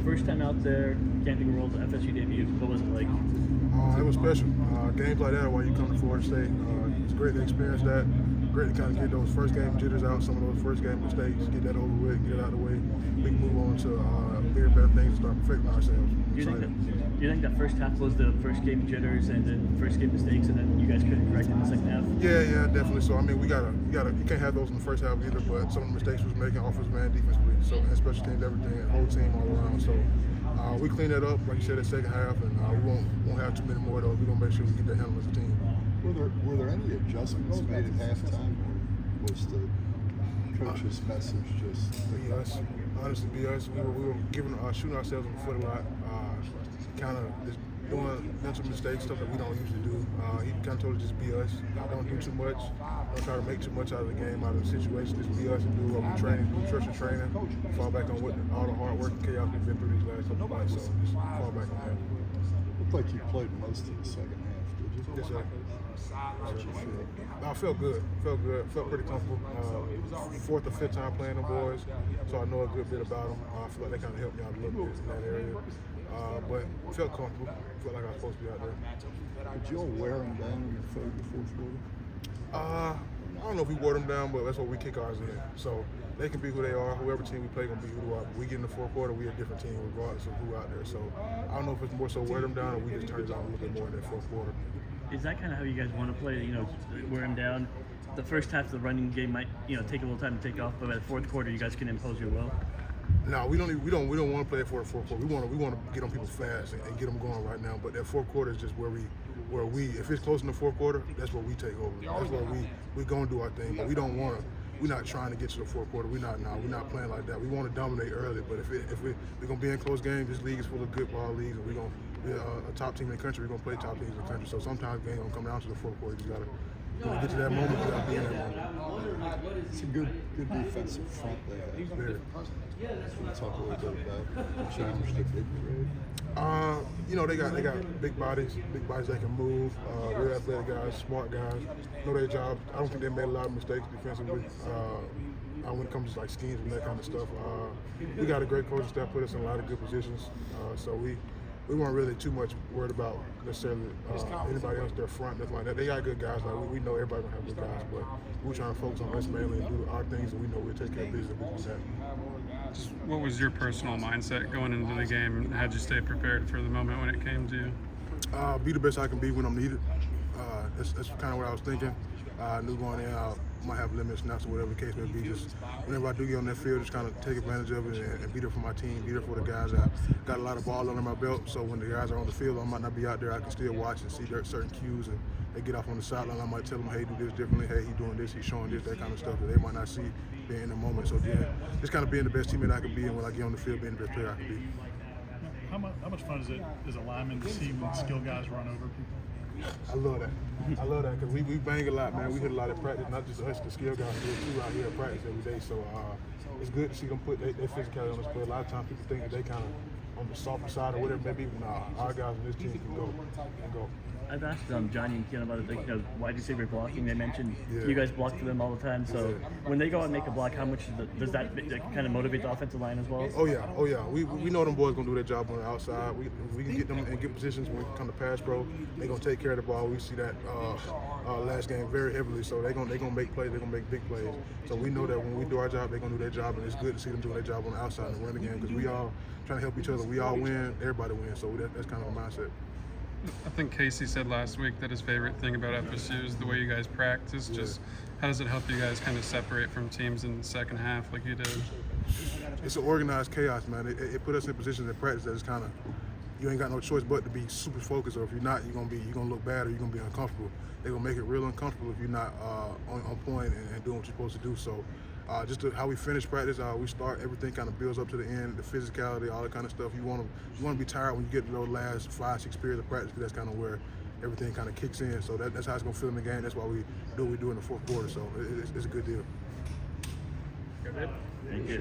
first time out there, Camping World, FSU debut. What was it like? It was special. Games like that are why you come to Florida State. It's great to experience that. Great to kind of get those first game jitters out, some of those first game mistakes, get that over with, get it out of the way. We can move on to bigger, better things and start perfecting ourselves. Do you think that first half was the first game jitters and then first game mistakes, and then you guys couldn't correct it in the second half? Yeah, definitely. So I mean, you can't have those in the first half either. But some of the mistakes was making offensive man, defensively, so and special teams, everything, whole team all around. So we cleaned that up, like you said, the second half, and we won't have too many more of those. We're gonna make sure we get that handle as a team. Were there any adjustments made at halftime, or was the coach's message just BS? Honestly, BS. We were shooting ourselves in the foot a lot, kind of just doing mental mistakes, stuff that we don't usually do. He kind of told us just be us. Don't do too much. Don't try to make too much out of the game, out of the situation. Just be us and do what we train, do structured training. Fall back on all the hard work and chaos we've been through these last couple of months. So just fall back on that. Looked like you played most of the second half, did you? Yes, sir. How'd you feel? I felt good. Felt pretty comfortable. Fourth or fifth time playing them boys, so I know a good bit about them. I feel like they kind of helped me out a little bit in that area. But felt comfortable. Felt like I was supposed to be out there. Did you all wear them down in the third or fourth quarter? I don't know if we wore them down, but that's what we kick ours in. So they can be who they are. Whoever team we play gonna be who they are. We get in the fourth quarter, we a different team regardless of who out there. So I don't know if it's more so wear them down or we just turn it on a little bit more in that fourth quarter. Is that kind of how you guys want to play? You know, wear them down. The first half of the running game might, take a little time to take off, but by the fourth quarter, you guys can impose your will. No, we don't want to play it for the fourth quarter. We want to get on people fast and get them going right now. But that fourth quarter is just where we if it's close in the fourth quarter, that's where we take over. That's where we gonna do our thing. But we don't want to. We're not trying to get to the fourth quarter. We're not playing like that. We want to dominate early. But if we're gonna be in close games, this league is full of good ball leagues, and we're a top team in the country. We're gonna play top teams in the country. So sometimes the game gonna come down to the fourth quarter. You gotta get to that moment. You gotta be in that moment. It's a good defensive front they have. Very. Can you talk a little bit about the challenge to big grade? They got big bodies that can move, real athletic guys, smart guys, know their job. I don't think they made a lot of mistakes defensively when it comes to like schemes and that kind of stuff. We got a great coaching staff, put us in a lot of good positions, so we weren't really too much worried about necessarily anybody else, their front, nothing like that. They got good guys. Like we know everybody gonna have good guys, but we're trying to focus on us mainly and do our things, and we know we'll take care of business if we do that. What was your personal mindset going into the game? How'd you stay prepared for the moment when it came to you? Be the best I can be when I'm needed. That's kind of what I was thinking. I knew going in I might have limits, snaps, or whatever the case may be. Just whenever I do get on that field, just kind of take advantage of it and be there for my team, be there for the guys. I got a lot of ball under my belt, so when the guys are on the field, I might not be out there. I can still watch and see certain cues, and they get off on the sideline. I might tell them, hey, do this differently. Hey, he's doing this, he's showing this, that kind of stuff that they might not see being in the moment. So yeah, just kind of being the best teammate I can be, and when I get on the field, being the best player I can be. How much fun is it as a lineman to see when skill guys run over people? I love that because we bang a lot, man. We hit a lot at practice, not just us, the skill guys do it too out here at practice every day. So it's good to see them put their physicality on display. A lot of times people think that they kind of on the softer side or whatever maybe. Nah, our guys on this team can go. I've asked Johnny and Keiondre about it, wide receiver blocking. They mentioned you guys block for them all the time. So when they go out and make a block, how much does that kind of motivate the offensive line as well? Oh yeah. We know them boys gonna do their job on the outside. We can get them in good positions when we come to pass pro. They gonna take care of the ball. We see that last game very heavily. So they gonna make plays. They gonna make big plays. So we know that when we do our job, they gonna do their job, and it's good to see them doing their job on the outside and run the game because we all trying to help each other. We all win. Everybody wins. So that's kind of a mindset. I think Casey said last week that his favorite thing about FSU is the way you guys practice. Just how does it help you guys kind of separate from teams in the second half like you did? It's an organized chaos, man. It put us in positions in practice that is kind of you ain't got no choice but to be super focused, or if you're not, you're gonna look bad or you're gonna be uncomfortable. They're gonna make it real uncomfortable if you're not on point and doing what you're supposed to do. So how we finish practice, we start, everything kind of builds up to the end, the physicality, all that kind of stuff. You want to be tired when you get to those last 5-6 periods of practice, because that's kind of where everything kind of kicks in. So that's how it's going to feel in the game. That's why we do what we do in the fourth quarter. So it's a good deal. Thank you.